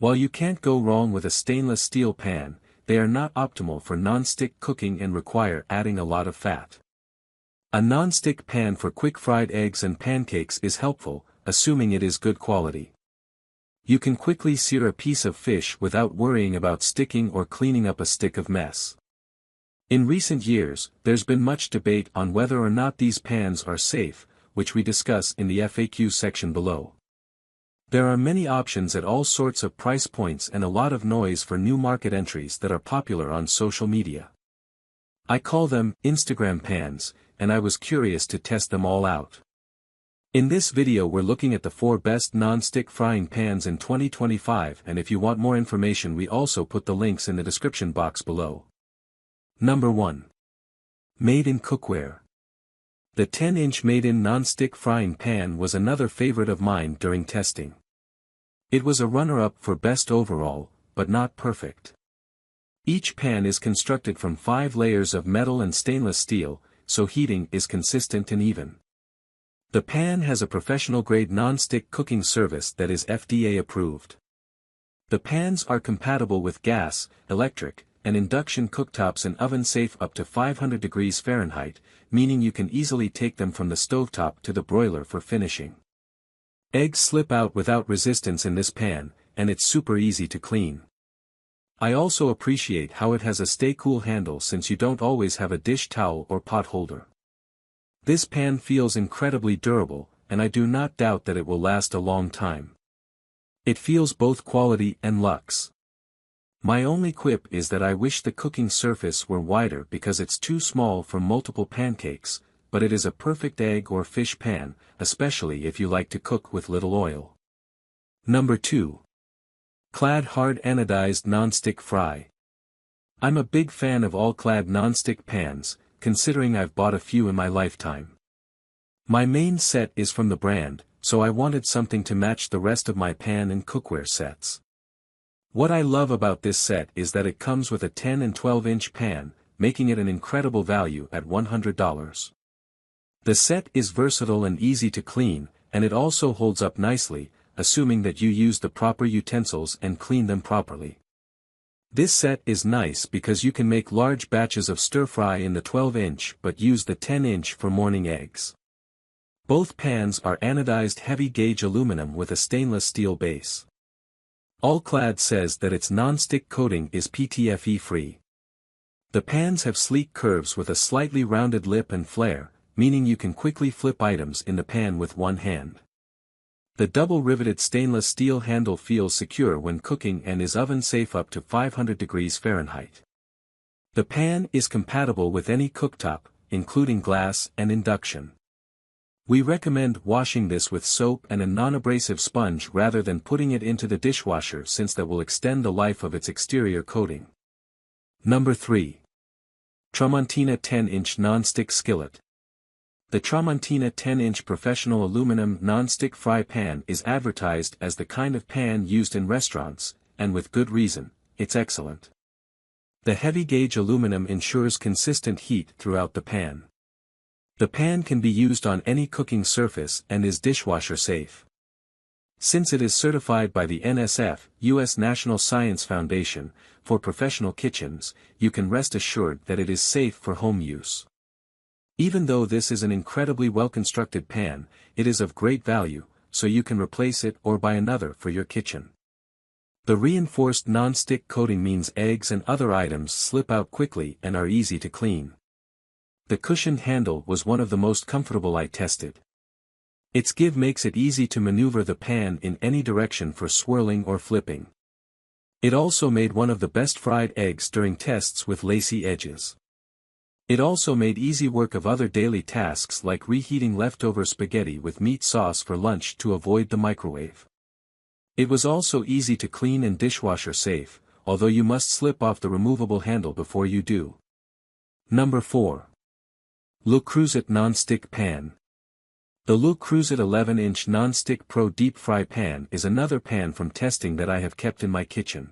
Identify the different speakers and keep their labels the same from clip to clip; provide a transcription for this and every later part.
Speaker 1: While you can't go wrong with a stainless steel pan, they are not optimal for non-stick cooking and require adding a lot of fat. A non-stick pan for quick fried eggs and pancakes is helpful, assuming it is good quality. You can quickly sear a piece of fish without worrying about sticking or cleaning up a stick of mess. In recent years, there's been much debate on whether or not these pans are safe, which we discuss in the FAQ section below. There are many options at all sorts of price points and a lot of noise for new market entries that are popular on social media. I call them Instagram pans, and I was curious to test them all out. In this video we're looking at the 4 best non-stick frying pans in 2025, and if you want more information we also put the links in the description box below. Number 1. Made in Cookware. The 10-inch Made-in non-stick frying pan was another favorite of mine during testing. It was a runner-up for best overall, but not perfect. Each pan is constructed from 5 layers of metal and stainless steel, so heating is consistent and even. The pan has a professional-grade non-stick cooking service that is FDA approved. The pans are compatible with gas, electric, and induction cooktops and oven-safe up to 500 degrees Fahrenheit, meaning you can easily take them from the stovetop to the broiler for finishing. Eggs slip out without resistance in this pan, and it's super easy to clean. I also appreciate how it has a stay-cool handle since you don't always have a dish towel or pot holder. This pan feels incredibly durable, and I do not doubt that it will last a long time. It feels both quality and luxe. My only quip is that I wish the cooking surface were wider because it's too small for multiple pancakes, but it is a perfect egg or fish pan, especially if you like to cook with little oil. Number 2. Clad Hard Anodized Non-Stick Fry. I'm a big fan of all Clad non-stick pans, considering I've bought a few in my lifetime. My main set is from the brand, so I wanted something to match the rest of my pan and cookware sets. What I love about this set is that it comes with a 10 and 12-inch pan, making it an incredible value at $100. The set is versatile and easy to clean, and it also holds up nicely, assuming that you use the proper utensils and clean them properly. This set is nice because you can make large batches of stir-fry in the 12-inch but use the 10-inch for morning eggs. Both pans are anodized heavy-gauge aluminum with a stainless steel base. All-Clad says that its non-stick coating is PTFE-free. The pans have sleek curves with a slightly rounded lip and flare, meaning you can quickly flip items in the pan with one hand. The double-riveted stainless steel handle feels secure when cooking and is oven-safe up to 500 degrees Fahrenheit. The pan is compatible with any cooktop, including glass and induction. We recommend washing this with soap and a non-abrasive sponge rather than putting it into the dishwasher since that will extend the life of its exterior coating. Number 3. Tramontina 10-inch Non-Stick Skillet. The Tramontina 10-inch professional aluminum non-stick fry pan is advertised as the kind of pan used in restaurants, and with good reason, it's excellent. The heavy-gauge aluminum ensures consistent heat throughout the pan. The pan can be used on any cooking surface and is dishwasher safe. Since it is certified by the NSF, U.S. National Science Foundation, for professional kitchens, you can rest assured that it is safe for home use. Even though this is an incredibly well-constructed pan, it is of great value, so you can replace it or buy another for your kitchen. The reinforced non-stick coating means eggs and other items slip out quickly and are easy to clean. The cushioned handle was one of the most comfortable I tested. Its give makes it easy to maneuver the pan in any direction for swirling or flipping. It also made one of the best fried eggs during tests with lacy edges. It also made easy work of other daily tasks like reheating leftover spaghetti with meat sauce for lunch to avoid the microwave. It was also easy to clean and dishwasher safe, although you must slip off the removable handle before you do. Number 4. Le Creuset Non-Stick Pan. The Le Creuset 11-inch Non-Stick Pro Deep Fry Pan is another pan from testing that I have kept in my kitchen.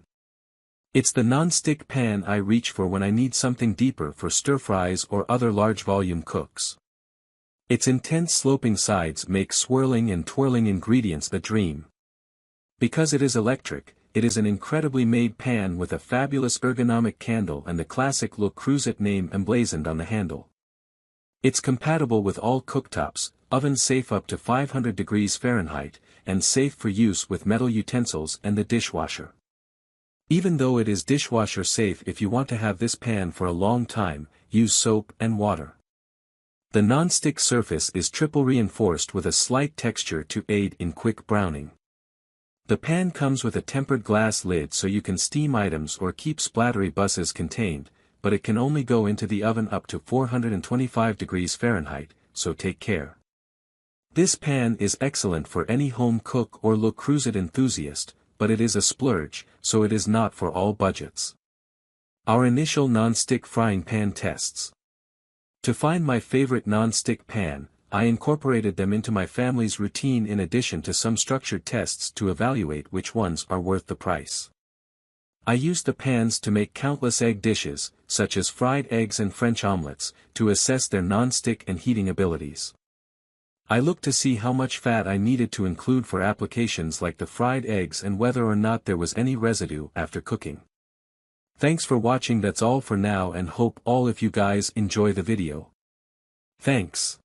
Speaker 1: It's the non-stick pan I reach for when I need something deeper for stir-fries or other large-volume cooks. Its intense sloping sides make swirling and twirling ingredients the dream. Because it is electric, it is an incredibly made pan with a fabulous ergonomic candle and the classic Le Creuset name emblazoned on the handle. It's compatible with all cooktops, oven safe up to 500 degrees Fahrenheit, and safe for use with metal utensils and the dishwasher. Even though it is dishwasher safe, if you want to have this pan for a long time, use soap and water. The non-stick surface is triple reinforced with a slight texture to aid in quick browning. The pan comes with a tempered glass lid so you can steam items or keep splattery buses contained, but it can only go into the oven up to 425 degrees Fahrenheit, so take care. This pan is excellent for any home cook or Le Creuset enthusiast, but it is a splurge, so it is not for all budgets. Our initial non-stick frying pan tests. To find my favorite non-stick pan, I incorporated them into my family's routine in addition to some structured tests to evaluate which ones are worth the price. I used the pans to make countless egg dishes, such as fried eggs and French omelets, to assess their non-stick and heating abilities. I looked to see how much fat I needed to include for applications like the fried eggs and whether or not there was any residue after cooking. Thanks for watching. That's all for now, and hope all of you guys enjoy the video. Thanks.